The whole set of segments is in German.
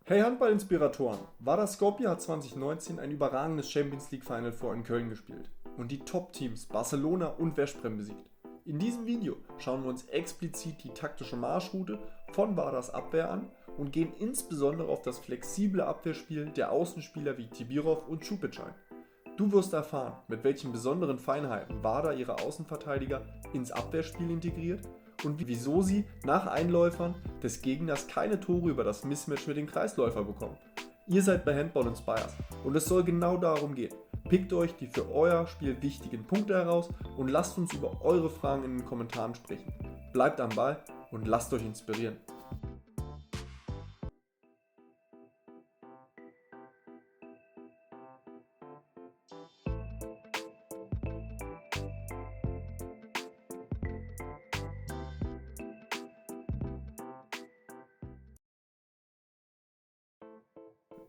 Hey Handball-Inspiratoren! Vardar Skopje hat 2019 ein überragendes Champions League Final Four in Köln gespielt und die Top-Teams Barcelona und Veszprem besiegt. In diesem Video schauen wir uns explizit die taktische Marschroute von Vardars Abwehr an und gehen insbesondere auf das flexible Abwehrspiel der Außenspieler wie Tibirov und Čupić ein. Du wirst erfahren, mit welchen besonderen Feinheiten Vardar ihre Außenverteidiger ins Abwehrspiel integriert und wieso sie nach Einläufern des Gegners keine Tore über das Mismatch mit dem Kreisläufer bekommen. Ihr seid bei Handball Inspires und es soll genau darum gehen. Pickt euch die für euer Spiel wichtigen Punkte heraus und lasst uns über eure Fragen in den Kommentaren sprechen. Bleibt am Ball und lasst euch inspirieren.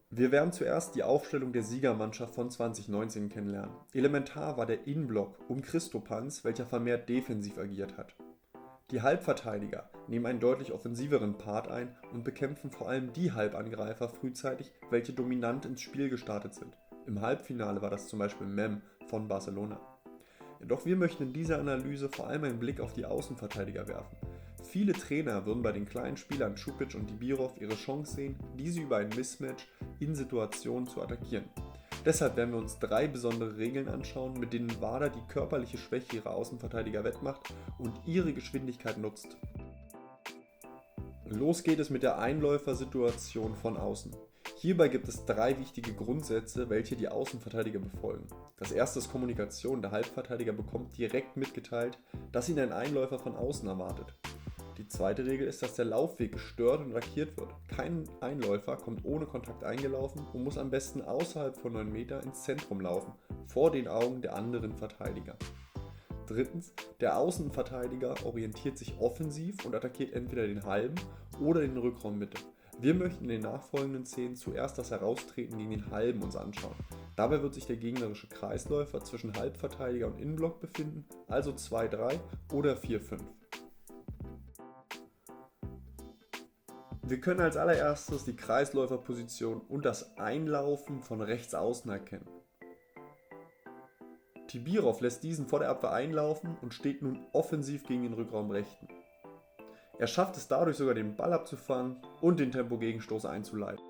Wir werden zuerst die Aufstellung der Siegermannschaft von 2019 kennenlernen. Elementar war der Innenblock um Kristopanz, welcher vermehrt defensiv agiert hat. Die Halbverteidiger nehmen einen deutlich offensiveren Part ein und bekämpfen vor allem die Halbangreifer frühzeitig, welche dominant ins Spiel gestartet sind. Im Halbfinale war das zum Beispiel Mem von Barcelona. Doch wir möchten in dieser Analyse vor allem einen Blick auf die Außenverteidiger werfen. Viele Trainer würden bei den kleinen Spielern Čupić und Tibirov ihre Chance sehen, diese über ein Mismatch in Situationen zu attackieren. Deshalb werden wir uns 3 besondere Regeln anschauen, mit denen Vardar die körperliche Schwäche ihrer Außenverteidiger wettmacht und ihre Geschwindigkeit nutzt. Los geht es mit der Einläufersituation von außen. Hierbei gibt es 3 wichtige Grundsätze, welche die Außenverteidiger befolgen. Das erste ist Kommunikation. Der Halbverteidiger bekommt direkt mitgeteilt, dass ihn ein Einläufer von außen erwartet. Die zweite Regel ist, dass der Laufweg gestört und markiert wird. Kein Einläufer kommt ohne Kontakt eingelaufen und muss am besten außerhalb von 9 Meter ins Zentrum laufen, vor den Augen der anderen Verteidiger. Drittens, der Außenverteidiger orientiert sich offensiv und attackiert entweder den halben oder den Rückraum Mitte. Wir möchten in den nachfolgenden Szenen zuerst das Heraustreten gegen den halben uns anschauen. Dabei wird sich der gegnerische Kreisläufer zwischen Halbverteidiger und Innenblock befinden, also 2-3 oder 4-5. Wir können als allererstes die Kreisläuferposition und das Einlaufen von rechts außen erkennen. Tibirov lässt diesen vor der Abwehr einlaufen und steht nun offensiv gegen den Rückraum rechten. Er schafft es dadurch sogar, den Ball abzufangen und den Tempogegenstoß einzuleiten.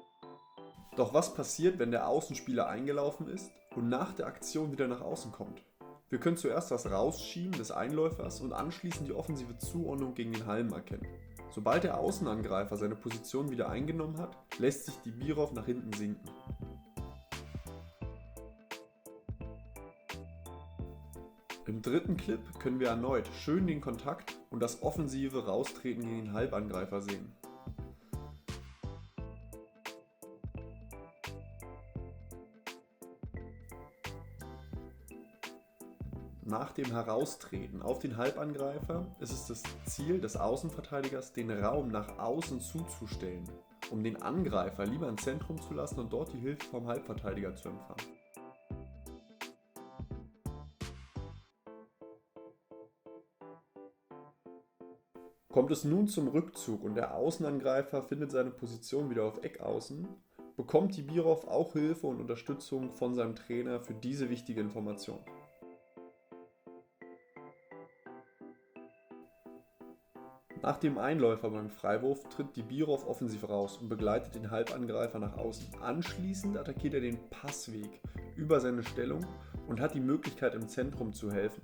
Doch was passiert, wenn der Außenspieler eingelaufen ist und nach der Aktion wieder nach außen kommt? Wir können zuerst das Rausschieben des Einläufers und anschließend die offensive Zuordnung gegen den Halben erkennen. Sobald der Außenangreifer seine Position wieder eingenommen hat, lässt sich Tibirov nach hinten sinken. Im dritten Clip können wir erneut schön den Kontakt und das offensive Raustreten gegen den Halbangreifer sehen. Nach dem Heraustreten auf den Halbangreifer ist es das Ziel des Außenverteidigers, den Raum nach außen zuzustellen, um den Angreifer lieber im Zentrum zu lassen und dort die Hilfe vom Halbverteidiger zu empfangen. Kommt es nun zum Rückzug und der Außenangreifer findet seine Position wieder auf Eckaußen, bekommt Tibirov auch Hilfe und Unterstützung von seinem Trainer für diese wichtige Information. Nach dem Einläufer beim Freiwurf tritt Tibirov offensiv raus und begleitet den Halbangreifer nach außen. Anschließend attackiert er den Passweg über seine Stellung und hat die Möglichkeit, im Zentrum zu helfen.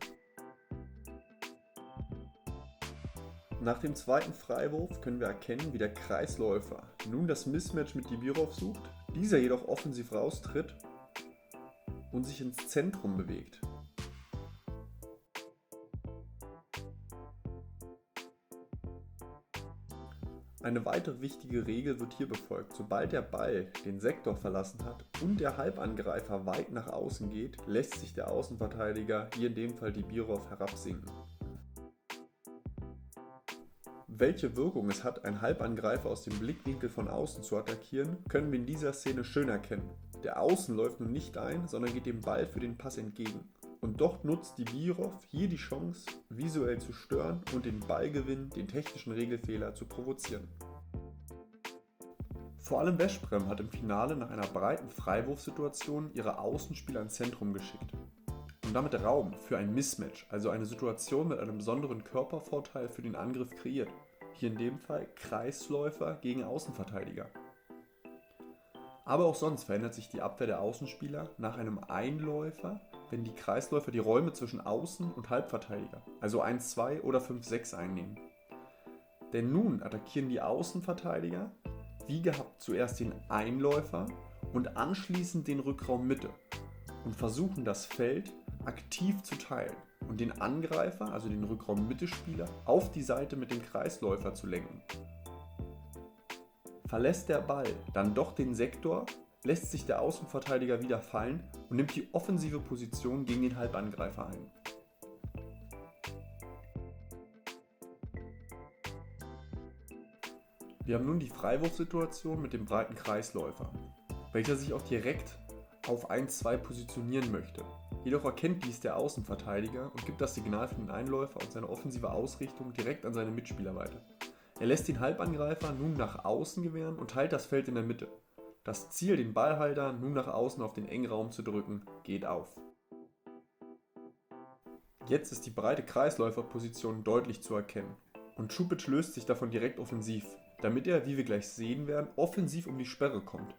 Nach dem zweiten Freiwurf können wir erkennen, wie der Kreisläufer nun das Mismatch mit Tibirov sucht, dieser jedoch offensiv raustritt und sich ins Zentrum bewegt. Eine weitere wichtige Regel wird hier befolgt. Sobald der Ball den Sektor verlassen hat und der Halbangreifer weit nach außen geht, lässt sich der Außenverteidiger, hier in dem Fall Tibirov, herabsinken. Welche Wirkung es hat, einen Halbangreifer aus dem Blickwinkel von außen zu attackieren, können wir in dieser Szene schön erkennen. Der Außen läuft nun nicht ein, sondern geht dem Ball für den Pass entgegen. Und doch nutzt Tibirov hier die Chance, visuell zu stören und den Ballgewinn, den technischen Regelfehler, zu provozieren. Vor allem Veszprem hat im Finale nach einer breiten Freiwurfsituation ihre Außenspieler ins Zentrum geschickt und damit Raum für ein Mismatch, also eine Situation mit einem besonderen Körpervorteil für den Angriff kreiert. Hier in dem Fall Kreisläufer gegen Außenverteidiger. Aber auch sonst verändert sich die Abwehr der Außenspieler nach einem Einläufer, wenn die Kreisläufer die Räume zwischen Außen- und Halbverteidiger, also 1-2 oder 5-6 einnehmen. Denn nun attackieren die Außenverteidiger, wie gehabt, zuerst den Einläufer und anschließend den Rückraum Mitte und versuchen das Feld aktiv zu teilen und den Angreifer, also den Rückraum Mitte-Spieler, auf die Seite mit dem Kreisläufer zu lenken. Verlässt der Ball dann doch den Sektor, lässt sich der Außenverteidiger wieder fallen und nimmt die offensive Position gegen den Halbangreifer ein. Wir haben nun die Freiwurfsituation mit dem breiten Kreisläufer, welcher sich auch direkt auf 1-2 positionieren möchte. Jedoch erkennt dies der Außenverteidiger und gibt das Signal für den Einläufer und seine offensive Ausrichtung direkt an seine Mitspieler weiter. Er lässt den Halbangreifer nun nach außen gewähren und teilt das Feld in der Mitte. Das Ziel, den Ballhalter nun nach außen auf den engen Raum zu drücken, geht auf. Jetzt ist die breite Kreisläuferposition deutlich zu erkennen und Čupić löst sich davon direkt offensiv, damit er, wie wir gleich sehen werden, offensiv um die Sperre kommt.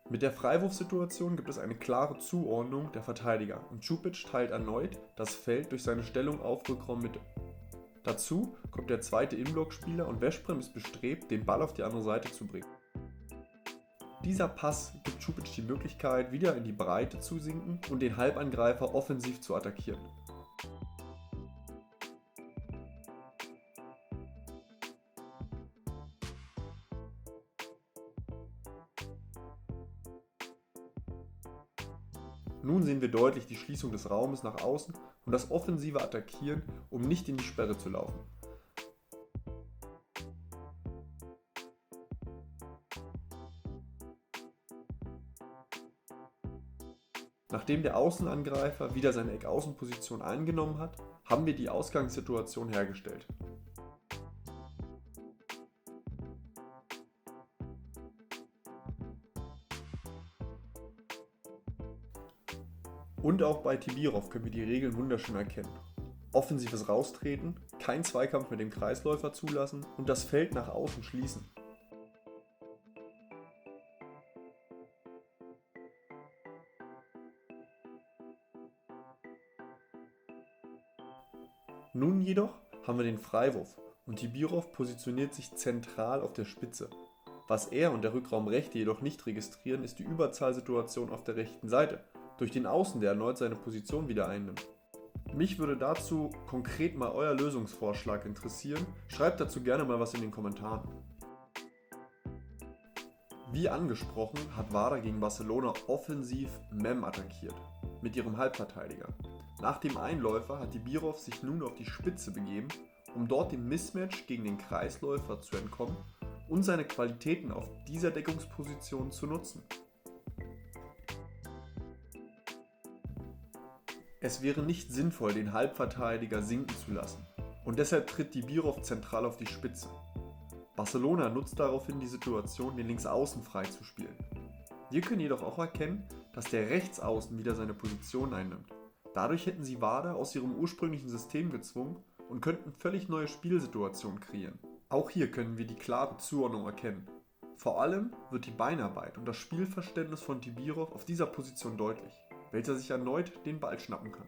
Mit der Freiwurfsituation gibt es eine klare Zuordnung der Verteidiger und Čupić teilt erneut das Feld durch seine Stellung auf Rückraum Mitte. Dazu kommt der zweite Innenblockspieler und Veszprem ist bestrebt, den Ball auf die andere Seite zu bringen. Dieser Pass gibt Čupić die Möglichkeit, wieder in die Breite zu sinken und den Halbangreifer offensiv zu attackieren. Nun sehen wir deutlich die Schließung des Raumes nach außen und das offensive Attackieren, um nicht in die Sperre zu laufen. Nachdem der Außenangreifer wieder seine Eckaußenposition eingenommen hat, haben wir die Ausgangssituation hergestellt. Und auch bei Tibirov können wir die Regeln wunderschön erkennen. Offensives Raustreten, kein Zweikampf mit dem Kreisläufer zulassen und das Feld nach außen schließen. Nun jedoch haben wir den Freiwurf und Tibirov positioniert sich zentral auf der Spitze. Was er und der Rückraum Rechte jedoch nicht registrieren, ist die Überzahlsituation auf der rechten Seite, durch den Außen, der erneut seine Position wieder einnimmt. Mich würde dazu konkret mal euer Lösungsvorschlag interessieren. Schreibt dazu gerne mal was in den Kommentaren. Wie angesprochen hat Vardar gegen Barcelona offensiv Mem attackiert, mit ihrem Halbverteidiger. Nach dem Einläufer hat Tibirov sich nun auf die Spitze begeben, um dort dem Mismatch gegen den Kreisläufer zu entkommen und seine Qualitäten auf dieser Deckungsposition zu nutzen. Es wäre nicht sinnvoll, den Halbverteidiger sinken zu lassen und deshalb tritt Tibirov zentral auf die Spitze. Barcelona nutzt daraufhin die Situation, den Linksaußen frei zu spielen. Wir können jedoch auch erkennen, dass der Rechtsaußen wieder seine Position einnimmt. Dadurch hätten sie Vardar aus ihrem ursprünglichen System gezwungen und könnten völlig neue Spielsituationen kreieren. Auch hier können wir die klare Zuordnung erkennen. Vor allem wird die Beinarbeit und das Spielverständnis von Tibirov auf dieser Position deutlich, welcher sich erneut den Ball schnappen kann.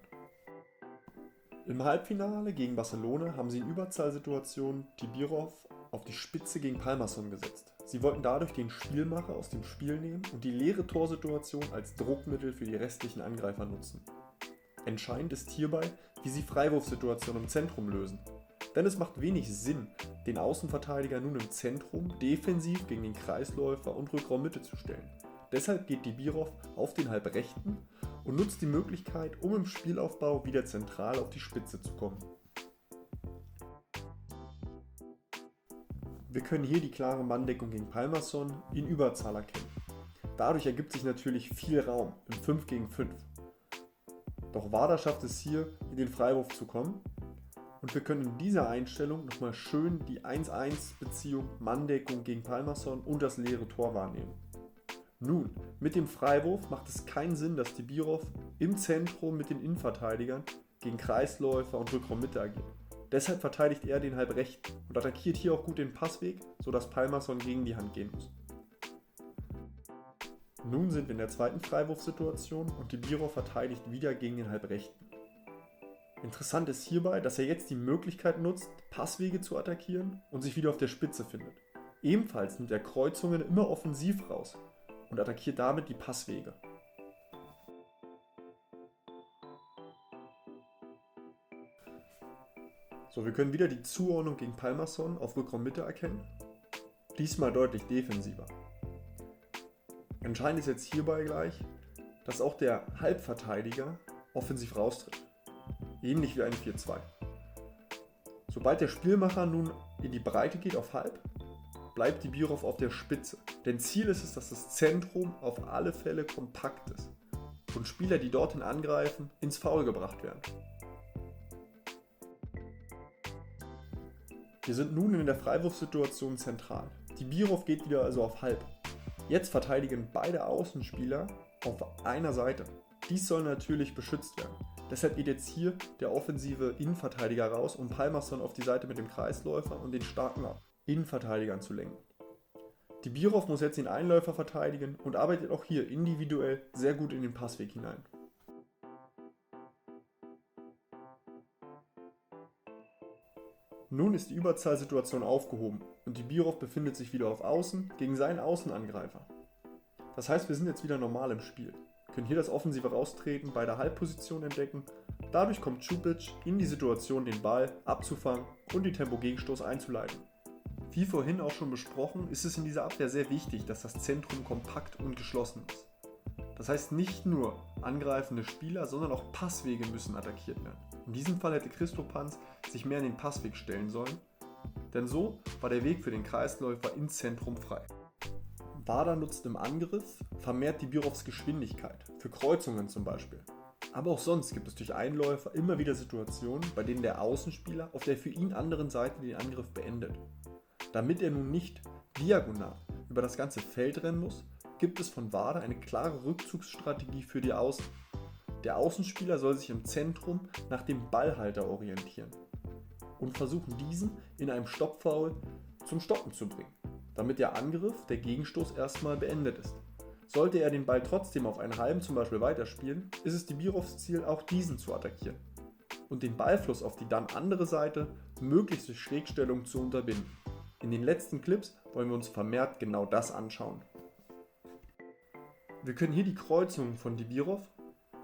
Im Halbfinale gegen Barcelona haben sie in Überzahlsituationen Tibirov auf die Spitze gegen Pálmarsson gesetzt. Sie wollten dadurch den Spielmacher aus dem Spiel nehmen und die leere Torsituation als Druckmittel für die restlichen Angreifer nutzen. Entscheidend ist hierbei, wie sie Freiwurfsituationen im Zentrum lösen. Denn es macht wenig Sinn, den Außenverteidiger nun im Zentrum defensiv gegen den Kreisläufer und Rückraummitte zu stellen. Deshalb geht Tibirov auf den Halbrechten und nutzt die Möglichkeit, um im Spielaufbau wieder zentral auf die Spitze zu kommen. Wir können hier die klare Manndeckung gegen Pálmarsson in Überzahl erkennen. Dadurch ergibt sich natürlich viel Raum im 5 gegen 5. Doch Vardar schafft es hier, in den Freiwurf zu kommen Und wir können in dieser Einstellung nochmal schön die 1-1-Beziehung Manndeckung gegen Pálmarsson und das leere Tor wahrnehmen. Nun, mit dem Freiwurf macht es keinen Sinn, dass Dibirov im Zentrum mit den Innenverteidigern gegen Kreisläufer und Rückraummitte agiert. Deshalb verteidigt er den Halbrechten und attackiert hier auch gut den Passweg, sodass Pálmarsson gegen die Hand gehen muss. Nun sind wir in der zweiten Freiwurfsituation und Dibirov verteidigt wieder gegen den Halbrechten. Interessant ist hierbei, dass er jetzt die Möglichkeit nutzt, Passwege zu attackieren und sich wieder auf der Spitze findet. Ebenfalls nimmt er Kreuzungen immer offensiv raus und attackiert damit die Passwege. So, wir können wieder die Zuordnung gegen Pálmarsson auf Rückraummitte erkennen. Diesmal deutlich defensiver. Entscheidend ist jetzt hierbei gleich, dass auch der Halbverteidiger offensiv raustritt. Ähnlich wie ein 4-2. Sobald der Spielmacher nun in die Breite geht auf Halb, bleibt Dibirov auf der Spitze. Denn Ziel ist es, dass das Zentrum auf alle Fälle kompakt ist und Spieler, die dorthin angreifen, ins Foul gebracht werden. Wir sind nun in der Freiwurfsituation zentral. Dibirov geht wieder also auf Halb. Jetzt verteidigen beide Außenspieler auf einer Seite. Dies soll natürlich beschützt werden. Deshalb geht jetzt hier der offensive Innenverteidiger raus, um Pálmarsson auf die Seite mit dem Kreisläufer und den starken Innenverteidigern zu lenken. Dibirov muss jetzt den Einläufer verteidigen und arbeitet auch hier individuell sehr gut in den Passweg hinein. Nun ist die Überzahlsituation aufgehoben und Dibirov befindet sich wieder auf Außen gegen seinen Außenangreifer. Das heißt, wir sind jetzt wieder normal im Spiel, können hier das offensive Raustreten bei der Halbposition entdecken. Dadurch kommt Čupić in die Situation, den Ball abzufangen und den Tempogegenstoß einzuleiten. Wie vorhin auch schon besprochen, ist es in dieser Abwehr sehr wichtig, dass das Zentrum kompakt und geschlossen ist. Das heißt, nicht nur angreifende Spieler, sondern auch Passwege müssen attackiert werden. In diesem Fall hätte Kristopanz sich mehr in den Passweg stellen sollen, denn so war der Weg für den Kreisläufer ins Zentrum frei. Vardar nutzt im Angriff vermehrt Dibirovs Geschwindigkeit, für Kreuzungen zum Beispiel. Aber auch sonst gibt es durch Einläufer immer wieder Situationen, bei denen der Außenspieler auf der für ihn anderen Seite den Angriff beendet. Damit er nun nicht diagonal über das ganze Feld rennen muss, gibt es von Vardar eine klare Rückzugsstrategie für die Außen. Der Außenspieler soll sich im Zentrum nach dem Ballhalter orientieren und versuchen, diesen in einem Stoppfoul zum Stoppen zu bringen, damit der Angriff, der Gegenstoß erstmal beendet ist. Sollte er den Ball trotzdem auf einen halben zum Beispiel weiterspielen, ist es Dibirovs Ziel, auch diesen zu attackieren und den Ballfluss auf die dann andere Seite möglichst durch Schrägstellung zu unterbinden. In den letzten Clips wollen wir uns vermehrt genau das anschauen. Wir können hier die Kreuzung von Dibirov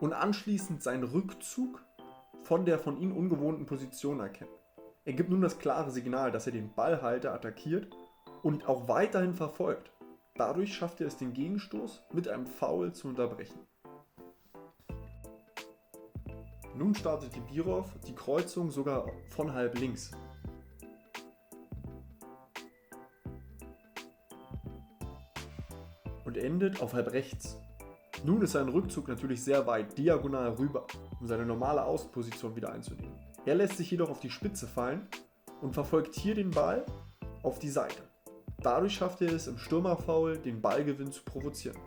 und anschließend seinen Rückzug von der von ihm ungewohnten Position erkennen. Er gibt nun das klare Signal, dass er den Ballhalter attackiert und auch weiterhin verfolgt. Dadurch schafft er es, den Gegenstoß mit einem Foul zu unterbrechen. Nun startet Dibirov die Kreuzung sogar von halb links. Und endet auf halb rechts. Nun ist sein Rückzug natürlich sehr weit diagonal rüber, um seine normale Außenposition wieder einzunehmen. Er lässt sich jedoch auf die Spitze fallen und verfolgt hier den Ball auf die Seite. Dadurch schafft er es im Stürmerfoul, den Ballgewinn zu provozieren.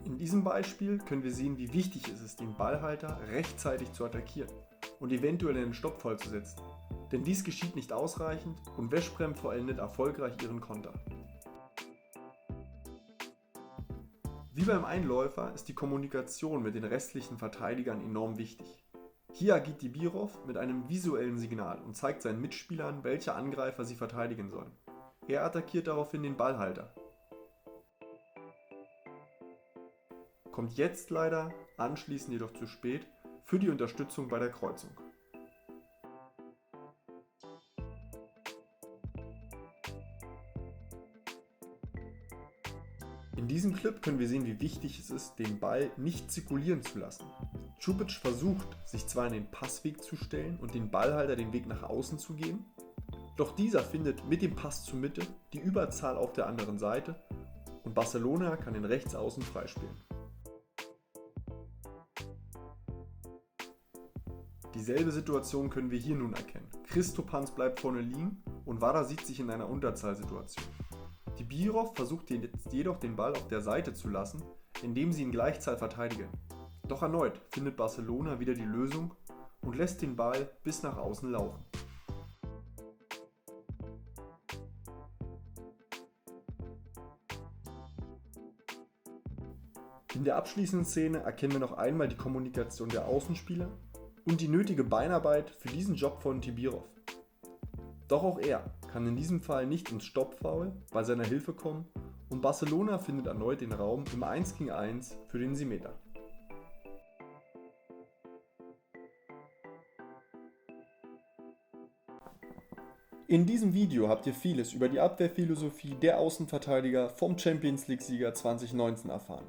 In diesem Beispiel können wir sehen, wie wichtig es ist, den Ballhalter rechtzeitig zu attackieren und eventuell in den Stoppfoul zu setzen. Denn dies geschieht nicht ausreichend und Veszprém vollendet erfolgreich ihren Konter. Wie beim Einläufer ist die Kommunikation mit den restlichen Verteidigern enorm wichtig. Hier agiert Dibirov mit einem visuellen Signal und zeigt seinen Mitspielern, welche Angreifer sie verteidigen sollen. Er attackiert daraufhin den Ballhalter. Kommt jetzt leider anschließend jedoch zu spät für die Unterstützung bei der Kreuzung. In diesem Clip können wir sehen, wie wichtig es ist, den Ball nicht zirkulieren zu lassen. Čupić versucht, sich zwar in den Passweg zu stellen und den Ballhalter den Weg nach außen zu geben, doch dieser findet mit dem Pass zur Mitte die Überzahl auf der anderen Seite und Barcelona kann den Rechtsaußen freispielen. Dieselbe Situation können wir hier nun erkennen. Christopanz bleibt vorne liegen und Wada sieht sich in einer Unterzahlsituation. Tibirov versucht jetzt jedoch den Ball auf der Seite zu lassen, indem sie in Gleichzahl verteidigen. Doch erneut findet Barcelona wieder die Lösung und lässt den Ball bis nach außen laufen. In der abschließenden Szene erkennen wir noch einmal die Kommunikation der Außenspieler und die nötige Beinarbeit für diesen Job von Tibirov. Doch auch er kann in diesem Fall nicht ins Stoppfoul bei seiner Hilfe kommen und Barcelona findet erneut den Raum im 1 gegen 1 für den Simeter. In diesem Video habt ihr vieles über die Abwehrphilosophie der Außenverteidiger vom Champions League-Sieger 2019 erfahren.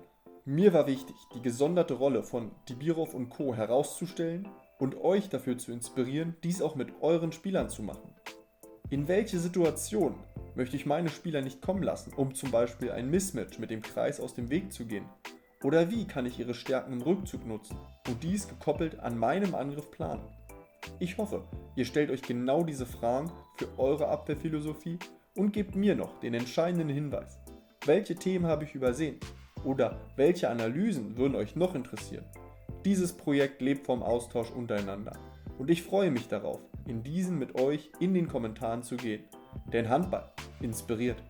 Mir war wichtig, die gesonderte Rolle von Tibirov und Co. herauszustellen und euch dafür zu inspirieren, dies auch mit euren Spielern zu machen. In welche Situation möchte ich meine Spieler nicht kommen lassen, um zum Beispiel ein Mismatch mit dem Kreis aus dem Weg zu gehen? Oder wie kann ich ihre Stärken im Rückzug nutzen und dies gekoppelt an meinem Angriff planen? Ich hoffe, ihr stellt euch genau diese Fragen für eure Abwehrphilosophie und gebt mir noch den entscheidenden Hinweis. Welche Themen habe ich übersehen? Oder welche Analysen würden euch noch interessieren? Dieses Projekt lebt vom Austausch untereinander und ich freue mich darauf, in diesen mit euch in den Kommentaren zu gehen. Denn Handball inspiriert.